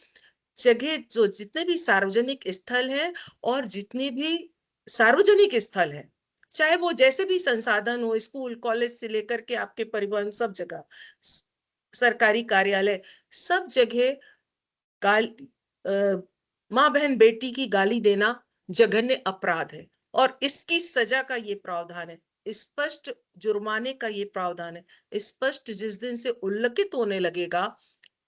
D: जगह जो जितने भी सार्वजनिक स्थल हैं और जितने भी सार्वजनिक स्थल हैं, चाहे वो जैसे भी संसाधन हो, स्कूल कॉलेज से लेकर के आपके परिवहन, सब जगह, सरकारी कार्यालय, सब जगह माँ बहन बेटी की गाली देना जघन्य अपराध है और इसकी सजा का ये प्रावधान है, स्पष्ट जुर्माने का ये प्रावधान है। स्पष्ट जिस दिन से उल्लिखित होने लगेगा,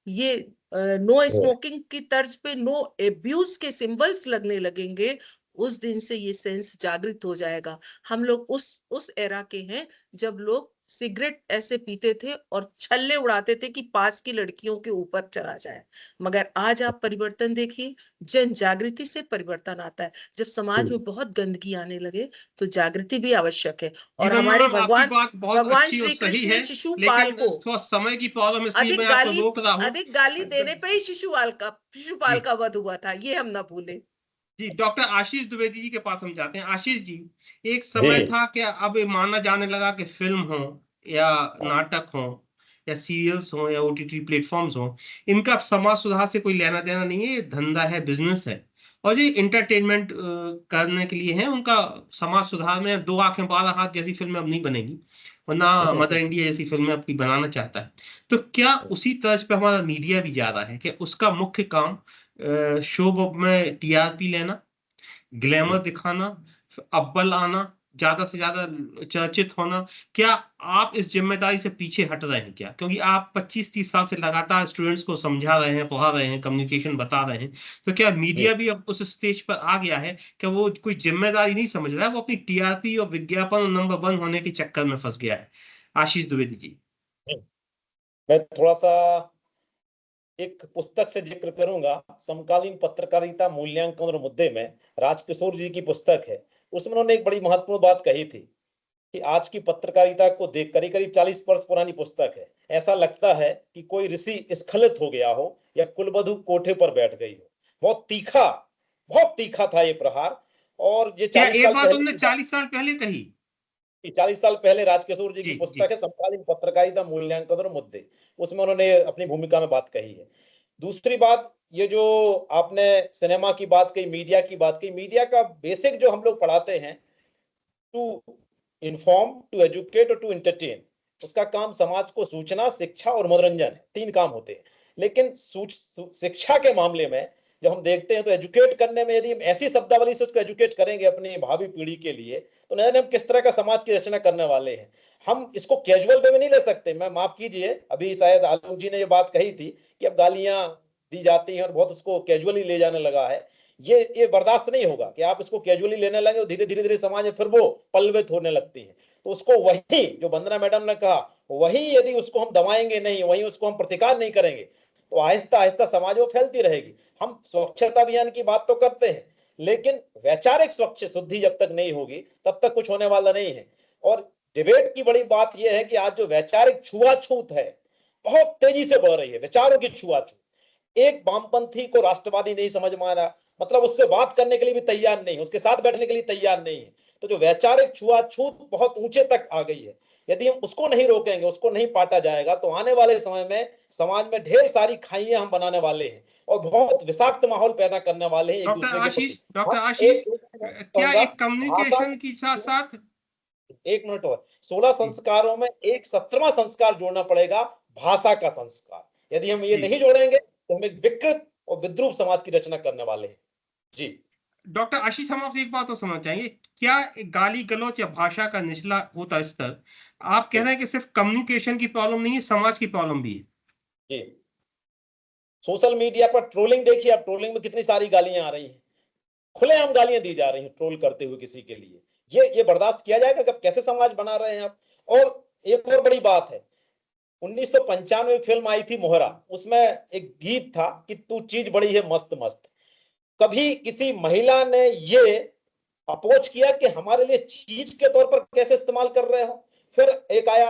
D: ये नो स्मोकिंग की तर्ज पे नो एब्यूज के सिंबल्स लगने लगेंगे, उस दिन से ये सेंस जागृत हो जाएगा। हम लोग उस एरा के हैं जब लोग सिगरेट ऐसे पीते थे और छल्ले उड़ाते थे कि पास की लड़कियों के ऊपर चला जाए। मगर आज आप परिवर्तन देखिए, जन जागृति से परिवर्तन आता है। जब समाज में बहुत गंदगी आने लगे तो जागृति भी आवश्यक है। और
A: जीवन
D: हमारे
A: मैम, आपकी बात बहुत
D: भगवान
A: अच्छी और
D: श्री
A: सही
D: कृष्ण
A: है,
D: ने शिशुपाल
A: लेकिन
D: को
A: थोड़ा समय की प्रॉब्लम, इसलिए मैं आपको रोक रहा हूँ।
D: अधिक गाली देने पे ही शिशुपाल का वध हुआ था, ये हम ना भूले।
A: जी, डॉक्टर आशीष द्विवेदी जी के पास हम जाते हैं। आशीष जी, एक समय था कि अब ये माना जाने लगा कि फिल्म हो या नाटक हो या सीरियल्स हो या ओटीटी प्लेटफॉर्म्स हो, इनका समाज सुधार से कोई लेना देना नहीं है, ये धंधा है, बिजनेस है और ये इंटरटेनमेंट करने के लिए है। उनका समाज सुधार में 2 आंखें 12 हाथ जैसी फिल्में अब नहीं बनेगी, वरना मदर इंडिया जैसी फिल्में अब बनाना चाहता है। तो क्या उसी तर्ज पे हमारा मीडिया भी जा रहा है कि उसका मुख्य काम शो में टीआरपी लेना, ग्लैमर दिखाना, अव्वल आना, ज्यादा से ज्यादा चर्चित होना? क्या आप इस जिम्मेदारी से पीछे हट रहे हैं क्या? क्योंकि आप 25-30 साल से लगातार स्टूडेंट्स को समझा रहे हैं, पढ़ा रहे हैं, कम्युनिकेशन बता रहे हैं, तो क्या मीडिया भी अब उस स्टेज पर आ गया है कि वो कोई जिम्मेदारी नहीं समझ रहा है, वो अपनी टीआरपी और विज्ञापन और नंबर 1 होने के चक्कर में फंस गया है? आशीष द्विवेदी जी।
C: मैं थोड़ा सा एक पुस्तक से जिक्र करूंगा, समकालीन पत्रकारिता मूल्यांकन और मुद्दे में, राजकिशोर जी की पुस्तक है। उसमें उन्होंने एक बड़ी महत्वपूर्ण बात कही थी कि आज की पत्रकारिता को देख, करीब करीब 40 वर्ष पुरानी पुस्तक है, ऐसा लगता है कि कोई ऋषि स्खलित हो गया हो या कुलवधु कोठे पर बैठ गई हो। बहुत तीखा था ये प्रहार। और ये 40
A: ये
C: साल
A: बात
C: पहले
A: उन्होंने 40 साल पहले कही?
C: 40 साल पहले राजकिशोर जी की
A: जी,
C: पुस्तक है समकालीन पत्रकारिता मूल्यांकन और मुद्दे, उसमें उन्होंने अपनी भूमिका में बात कही है। दूसरी बात, ये जो आपने सिनेमा की बात कही, मीडिया की बात कही, मीडिया का बेसिक जो हम लोग पढ़ाते हैं, टू इन्फॉर्म, टू एजुकेट और टू एंटरटेन, उसका काम समाज को सूचना, शिक्षा और मनोरंजन है, 3 काम होते हैं। लेकिन शिक्षा के मामले में जब हम देखते हैं तो एजुकेट करने में, यदि हम ऐसी शब्दावली से उसको एजुकेट करेंगे अपनी भावी पीढ़ी के लिए, तो न जाने हम किस तरह का समाज की रचना करने वाले हैं। हम इसको कैजुअल वे में नहीं ले सकते। मैं माफ कीजिए, अभी शायद आलोक जी ने ये बात कही थी कि अब गालियां दी जाती हैं और बहुत उसको कैजुअली ले जाने लगा है। ये बर्दाश्त नहीं होगा कि आप इसको कैजुअली लेने लगे और धीरे धीरे समाज में फिर वो पल्वित होने लगती है। तो उसको वही जो वंदना मैडम ने कहा, वही यदि उसको हम दबाएंगे नहीं, वही उसको हम प्रतिकार नहीं करेंगे, तो आहिस्ता आहिस्ता समाज में फैलती रहेगी। हम स्वच्छता अभियान की बात तो करते हैं, लेकिन वैचारिक स्वच्छ शुद्धि जब तक नहीं होगी तब तक कुछ होने वाला नहीं है। और डिबेट की बड़ी बात यह है कि आज जो वैचारिक छुआछूत है बहुत तेजी से बढ़ रही है, विचारों की छुआछूत। एक वामपंथी को राष्ट्रवादी नहीं समझ में आ रहा, मतलब उससे बात करने के लिए भी तैयार नहीं, उसके साथ बैठने के लिए तैयार नहीं है। तो जो वैचारिक छुआछूत बहुत ऊंचे तक आ गई है, यदि हम उसको नहीं रोकेंगे, उसको नहीं पाटा जाएगा, तो आने वाले समय में समाज में ढेर सारी खाइयां हम बनाने वाले हैं और बहुत विषाक्त माहौल पैदा करने वाले हैं एक दूसरे के प्रति।
A: डॉक्टर आशीष, क्या
C: एक
A: एक कम्युनिकेशन के साथ साथ,
C: एक मिनट और, 16 संस्कारों में एक 17वां संस्कार जोड़ना पड़ेगा, भाषा का संस्कार। यदि हम ये नहीं जोड़ेंगे तो हम एक विकृत और विद्रूप समाज की रचना करने वाले हैं। जी
A: डॉक्टर आशीष, हम आपसे एक बात तो समझना चाहिए, क्या गाली गलौच या भाषा का निचला होता स्तर, आप कह रहे हैं कि सिर्फ कम्युनिकेशन की प्रॉब्लम नहीं है, समाज की प्रॉब्लम भी है?
C: जी, सोशल मीडिया पर ट्रोलिंग देखिए, अब ट्रोलिंग में कितनी सारी गालियां आ रही हैं, खुलेआम गालियां दी जा रही हैं ट्रोल करते हुए किसी के लिए। ये बर्दाश्त किया जाएगा? कब कैसे समाज बना रहे हैं आप? और एक और बड़ी बात है, 1995 में फिल्म आई थी मोहरा, उसमें एक गीत था कि तू चीज बड़ी है मस्त मस्त। कभी किसी महिला ने ये अप्रोच किया कि हमारे लिए चीज के तौर पर कैसे इस्तेमाल कर रहे हो? फिर एक आया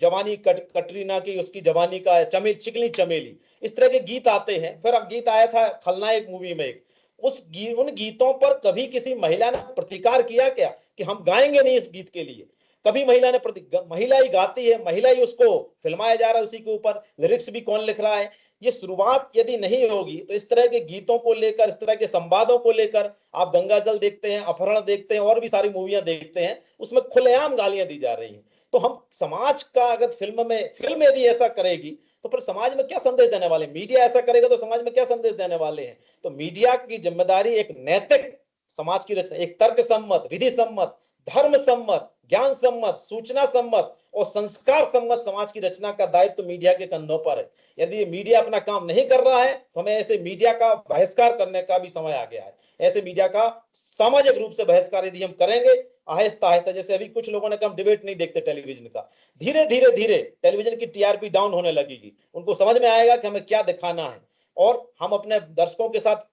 C: जवानी कटरीना की, उसकी जवानी का चमेली, चिकनी चमेली, इस तरह के गीत आते हैं। फिर अब गीत आया था खलनायक मूवी में एक, उन गीतों पर कभी किसी महिला ने प्रतिकार किया क्या कि हम गाएंगे नहीं इस गीत के लिए? कभी महिला ने महिला ही गाती है, महिला ही उसको फिल्माया जा रहा है, उसी के ऊपर लिरिक्स भी कौन लिख रहा है। ये शुरुआत यदि नहीं होगी तो इस तरह के गीतों को लेकर, इस तरह के संवादों को लेकर, आप गंगाजल देखते हैं, अपहरण देखते हैं, और भी सारी मूवियां देखते हैं, उसमें खुलेआम गालियां दी जा रही हैं। तो हम समाज का, अगर फिल्म यदि ऐसा करेगी तो फिर समाज में क्या संदेश देने वाले? मीडिया ऐसा करेगा तो समाज में क्या संदेश देने वाले हैं? तो मीडिया की जिम्मेदारी एक नैतिक समाज की रचना, एक तर्क सम्मत, विधि सम्मत, धर्म सम्मत, ज्ञान सम्मत, सूचना सम्मत और संस्कार सम्मत समाज की रचना का दायित्व तो मीडिया के कंधों पर है। यदि मीडिया अपना काम नहीं कर रहा है तो हमें ऐसे मीडिया का बहिष्कार करने का भी समय आ गया है। ऐसे मीडिया का सामाजिक रूप से बहिष्कार यदि हम करेंगे आहिस्ता आहिस्ता, जैसे अभी कुछ लोगों ने कहा डिबेट नहीं देखते टेलीविजन का, धीरे धीरे टेलीविजन की टीआरपी डाउन होने लगेगी। उनको समझ में आएगा कि हमें क्या दिखाना है और हम अपने दर्शकों के साथ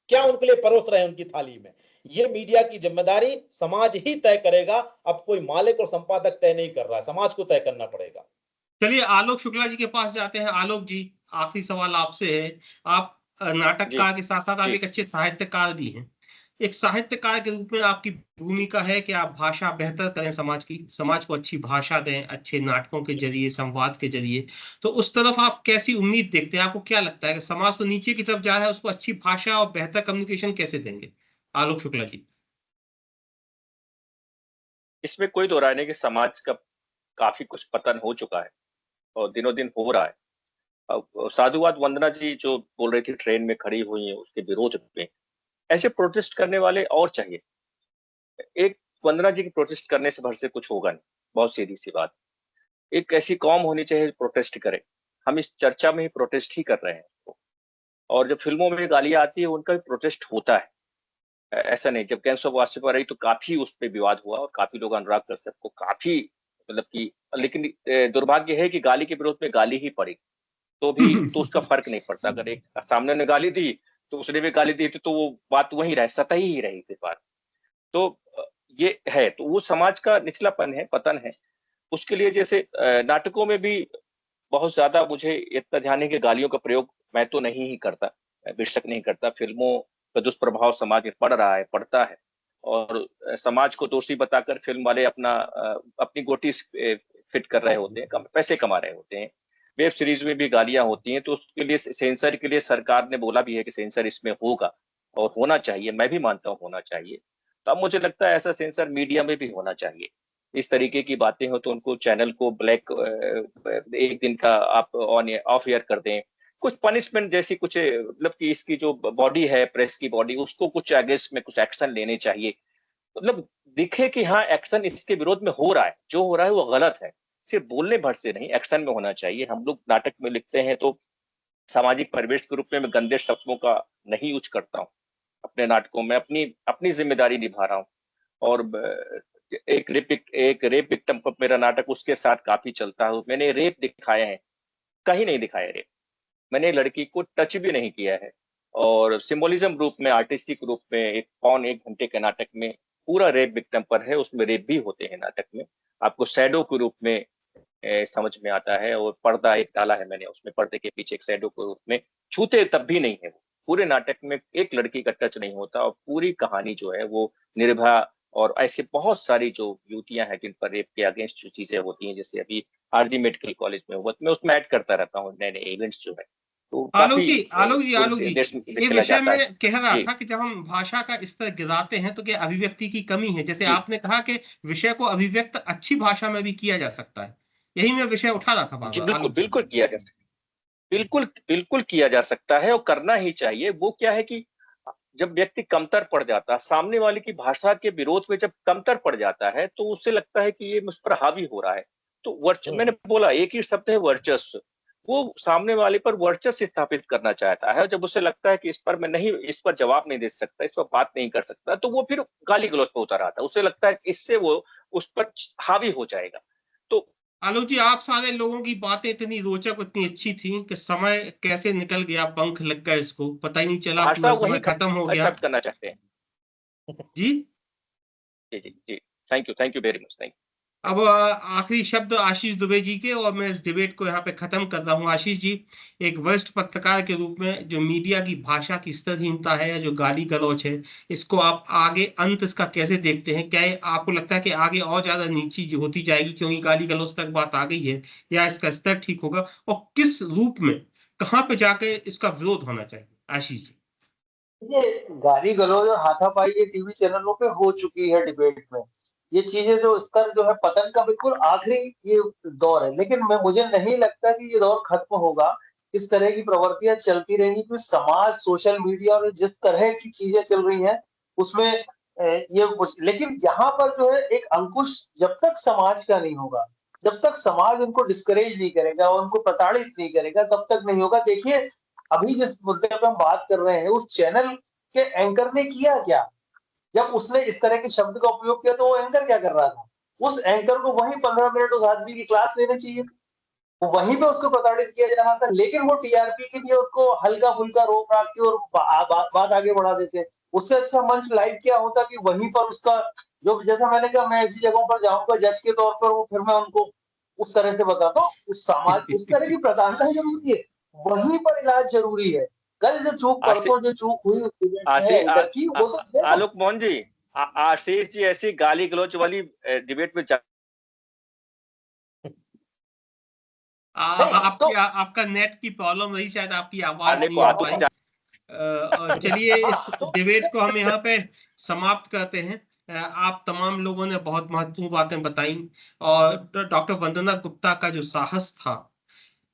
C: क्या उनके लिए परोस रहे हैं उनकी थाली में। ये मीडिया की जिम्मेदारी समाज ही तय करेगा। अब कोई मालिक और संपादक तय नहीं कर रहा है, समाज को तय करना पड़ेगा।
A: चलिए आलोक शुक्ला जी के पास जाते हैं। आलोक जी, आखिरी सवाल आपसे है। आप नाटककार के साथ साथ आप एक अच्छे साहित्यकार भी हैं। एक साहित्यकार के रूप में आपकी भूमिका है कि आप भाषा बेहतर करें, समाज को अच्छी भाषा दें, अच्छे नाटकों के जरिए, संवाद के जरिए। तो उस तरफ आप कैसी उम्मीद देखते हैं? आपको क्या लगता है कि समाज तो नीचे की तरफ जा रहा है, उसको अच्छी भाषा और बेहतर कम्युनिकेशन कैसे देंगे? आलोक शुक्ला जी।
F: इसमें कोई दो राय नहीं कि समाज का काफी कुछ पतन हो चुका है और दिनों दिन हो रहा है। साधुवाद वंदना जी जो बोल रही थी ट्रेन में खड़ी हुई है उसके विरोध में, ऐसे प्रोटेस्ट करने वाले और चाहिए। एक वंदना जी की प्रोटेस्ट करने से भर से कुछ होगा नहीं, बहुत सीधी सी बात। एक ऐसी कौम होनी चाहिए जो प्रोटेस्ट करे। हम इस चर्चा में ही प्रोटेस्ट ही कर रहे हैं, और जब फिल्मों में गालियां आती है उनका भी प्रोटेस्ट होता है। ऐसा नहीं, जब गैंग्स ऑफ वासेपुर आई तो काफी उस पर विवाद हुआ और काफी लोग अनुराग कश्यप को काफी मतलब कि, लेकिन दुर्भाग्य है कि गाली के विरोध में गाली ही पड़ी तो भी तो उसका फर्क नहीं पड़ता। अगर एक सामने ने गाली दी तो उसने भी गाली दी थी तो वो बात वही रहे, सतही ही रही फिर बात। तो ये है, तो वो समाज का निचलापन है, पतन है। उसके लिए जैसे नाटकों में भी बहुत ज्यादा मुझे इतना ध्यान है कि गालियों का प्रयोग मैं तो नहीं ही करता, बेशक नहीं करता। फिल्मों का दुष्प्रभाव समाज में पड़ रहा है, पड़ता है, और समाज को दोषी बताकर फिल्म वाले अपनी गोटी फिट कर रहे होते हैं, पैसे कमा रहे होते हैं। वेब सीरीज में भी गालियां होती हैं, तो उसके लिए सेंसर के लिए सरकार ने बोला भी है कि सेंसर इसमें होगा और होना चाहिए। मैं भी मानता हूँ होना चाहिए। तो अब मुझे लगता है ऐसा सेंसर मीडिया में भी होना चाहिए। इस तरीके की बातें हो तो उनको चैनल को ब्लैक एक दिन का आप ऑन ऑफ एयर कर दें, कुछ पनिशमेंट जैसी कुछ, मतलब कि इसकी जो बॉडी है, प्रेस की बॉडी, उसको कुछ अगेंस्ट में कुछ एक्शन लेने चाहिए। मतलब दिखे कि हाँ एक्शन इसके विरोध में हो रहा है, जो हो रहा है वो गलत है। सिर्फ बोलने भर से नहीं, एक्शन में होना चाहिए। हम लोग नाटक में लिखते हैं तो सामाजिक परिवेश के रूप में मैं गंदे शब्दों का नहीं यूज करता हूँ अपने नाटकों में, अपनी जिम्मेदारी निभा रहा हूँ। और एक रेप विक्टिम पर मेरा नाटक उसके साथ काफी चलता है। मैंने रेप दिखाए हैं, कहीं नहीं दिखाया रेप, मैंने लड़की को टच भी नहीं किया है। और सिंबोलिज्म रूप में, आर्टिस्टिक रूप में एक 1 घंटे के नाटक में पूरा रेप विक्टिम पर है, उसमें रेप भी होते हैं नाटक में, आपको शैडो के रूप में समझ में आता है। और पर्दा एक डाला है मैंने, उसमें पर्दे के पीछे एक शैडो के रूप में, छूते तब भी नहीं है वो। पूरे नाटक में एक लड़की का टच नहीं होता और पूरी कहानी जो है वो निर्भया और ऐसे बहुत सारी जो युवतियां हैं जिन पर रेप के अगेंस्ट जो चीजें होती हैं, जैसे अभी आरजी मेडिकल कॉलेज में हुआ, मैं उसमें ऐड करता रहता हूँ नए नए इवेंट्स जो है। तो
A: आलोक
F: काफी
A: जी, ये विषय में कह रहा
F: जी।
A: था कि जब हम भाषा का स्तर गिराते हैं तो क्या अभिव्यक्ति की कमी है? जैसे
F: जी।
A: आपने कहा कि विषय को अभिव्यक्त अच्छी भाषा में भी किया जा सकता है, यही मैं विषय उठा रहा था बार
F: जी
A: बार।
F: बिल्कुल
A: आलोक जी।
F: बिल्कुल किया जा सकता है, बिल्कुल किया जा सकता है और करना ही चाहिए। वो क्या है कि जब व्यक्ति कमतर पड़ जाता है, सामने वाले की भाषा के विरोध में जब कमतर पड़ जाता है तो उससे लगता है कि ये मुझ पर हावी हो रहा है। तो मैंने बोला एक ही शब्द है वर्चस्व, वो सामने वाले पर वर्चस्व स्थापित करना चाहता है। और जब उसे लगता है कि इस पर जवाब नहीं दे सकता, इस पर बात नहीं कर सकता, तो वो फिर गाली गलौज पे उतर आता है। उसे लगता है कि इससे वो उस पर हावी हो जाएगा। तो
A: आलोक जी, आप सारे लोगों की बातें इतनी रोचक, इतनी अच्छी थी कि समय कैसे निकल गया, पंख लग गए, इसको पता ही नहीं चला,
F: भाषा
A: पूरा
F: वही
A: समय खत्म हो गया।
F: स्थापित करना चाहते हैं।
A: जी
F: जी जी जी, thank you very much, thank you.
A: अब आखिरी शब्द आशीष दुबे जी के, और मैं इस डिबेट को यहाँ पे खत्म कर रहा हूँ। आशीष जी, एक वरिष्ठ पत्रकार के रूप में जो मीडिया की भाषा की स्तरहीनता है या जो गाली गलौज है, इसको आप आगे अंत इसका कैसे देखते हैं? क्या आपको लगता है कि आगे और ज्यादा नीची होती जाएगी क्योंकि गाली गलौज तक बात आ गई है, या इसका स्तर ठीक होगा, और किस रूप में, कहाँ पे जाके इसका विरोध होना चाहिए? आशीष जी।
B: ये गाली गलौज और हाथापाई ये टीवी चैनलों पे हो चुकी है डिबेट में। ये चीजें जो स्तर जो है पतन का बिल्कुल आखिरी ये दौर है, लेकिन मुझे नहीं लगता कि ये दौर खत्म होगा। इस तरह की प्रवृत्तियां चलती रहेंगी क्योंकि समाज, सोशल मीडिया और जिस तरह की चीजें चल रही हैं उसमें ये लेकिन यहाँ पर जो है एक अंकुश जब तक समाज का नहीं होगा, जब तक समाज उनको डिस्करेज नहीं करेगा और उनको प्रताड़ित नहीं करेगा, तब तक नहीं होगा। देखिए, अभी जिस मुद्दे पर हम बात कर रहे हैं, उस चैनल के एंकर ने किया क्या? जब उसने इस तरह के शब्द का उपयोग किया तो वो एंकर क्या कर रहा था? उस एंकर को वही 15 मिनट उस आदमी की क्लास लेनी चाहिए, वहीं पे उसको प्रताड़ित किया जाना था। लेकिन वो टीआरपी के लिए उसको हल्का फुल्का रोक राक के और बात आगे बढ़ा देते। उससे अच्छा मंच लाइव क्या होता कि वहीं पर उसका जो, जैसा मैंने कहा, मैं ऐसी जगहों पर जाऊंगा जज के तौर पर, वो फिर मैं उनको उस तरह से बताता हूँ। उस समाज उस तरह की प्रधानता जरूरी है, वहीं पर इलाज जरूरी है। कल जो चूक, परसों जो चूक हुई उस डिबेट में एंकर की, वो तो
F: आलोक मोहन जी, आशीष जी ऐसी गाली गलौज वाली डिबेट में
A: आपका नेट की प्रॉब्लम रही, शायद आपकी आवाज नहीं आ पाई। चलिए, इस डिबेट को हम यहाँ पे समाप्त करते हैं। आप तमाम लोगों ने बहुत महत्वपूर्ण बातें बताई, और डॉक्टर वंदना गुप्ता का जो साहस था,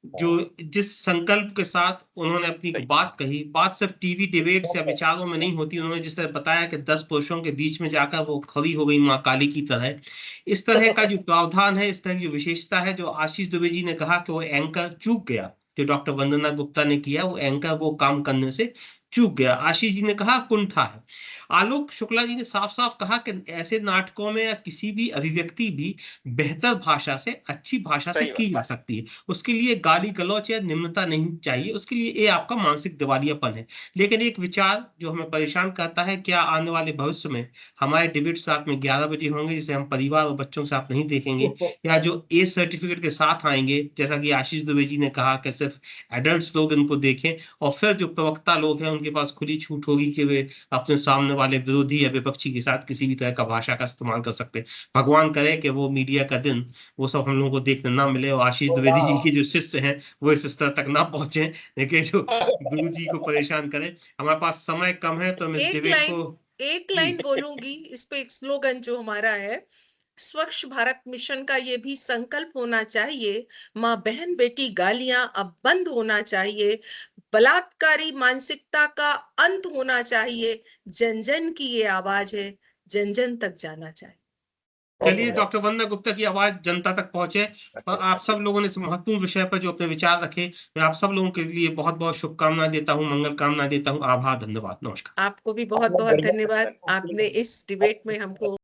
A: जो जिस संकल्प के साथ उन्होंने अपनी बात कही, बात सिर्फ टीवी डिबेट्स या विचारों में नहीं होती। उन्होंने जिस तरह बताया कि 10 पुरुषों के बीच में जाकर वो खड़ी हो गई मां काली की तरह, इस तरह का जो प्रावधान है, इस तरह की जो विशेषता है, जो आशीष दुबे जी ने कहा कि वो एंकर चूक गया, जो डॉक्टर वंदना गुप्ता ने किया, वो एंकर वो काम करने से चूक गया। आशीष जी ने कहा कुंठा है। आलोक शुक्ला जी ने साफ साफ कहा कि ऐसे नाटकों में या किसी भी अभिव्यक्ति भी बेहतर भाषा से, अच्छी भाषा से की जा सकती है। उसके लिए गाली गलौच या निम्नता नहीं चाहिए, उसके लिए ये आपका मानसिक दिवालियापन है। लेकिन एक विचार जो हमें परेशान करता है, क्या आने वाले भविष्य में हमारे डिबेट्स रात में 11 बजे होंगे, जिसे हम परिवार और बच्चों के साथ नहीं देखेंगे, या जो ए सर्टिफिकेट के साथ आएंगे, जैसा कि आशीष दुबे जी ने कहा कि सिर्फ एडल्ट लोग इनको देखें, और फिर जो प्रवक्ता लोग हैं उनके पास खुली छूट होगी कि वे अपने सामने वाले विरोधी या विपक्षी के साथ किसी भी तरह का भाषा का इस्तेमाल कर सकते हैं। भगवान करे कि वो मीडिया का दिन, वो सब हम लोगों को देखने ना मिले, और आशीष द्विवेदी जी के जो शिष्य हैं वो इस स्तर तक ना पहुंचे, लेकिन जो गुरु जी को परेशान करें। हमारे पास समय कम है, तो मैं इस डिबेट को
D: एक लाइन बोलूंगी इस पे। एक स्लोगन जो हमारा है, स्वच्छ भारत मिशन का ये भी संकल्प होना चाहिए, माँ बहन बेटी गालियां अब बंद होना चाहिए, बलात्कारी मानसिकता का अंत होना चाहिए, जन जन की ये आवाज है, जन जन तक जाना चाहिए।
A: चलिए, डॉक्टर वंदना गुप्ता की आवाज जनता तक पहुंचे, और आप सब लोगों ने इस महत्वपूर्ण विषय पर जो अपने विचार रखे, मैं आप सब लोगों के लिए बहुत बहुत शुभकामनाएं देता हूं, मंगल कामना देता हूं। आभार, धन्यवाद, नमस्कार।
D: आपको भी बहुत बहुत धन्यवाद। आपने इस डिबेट में हमको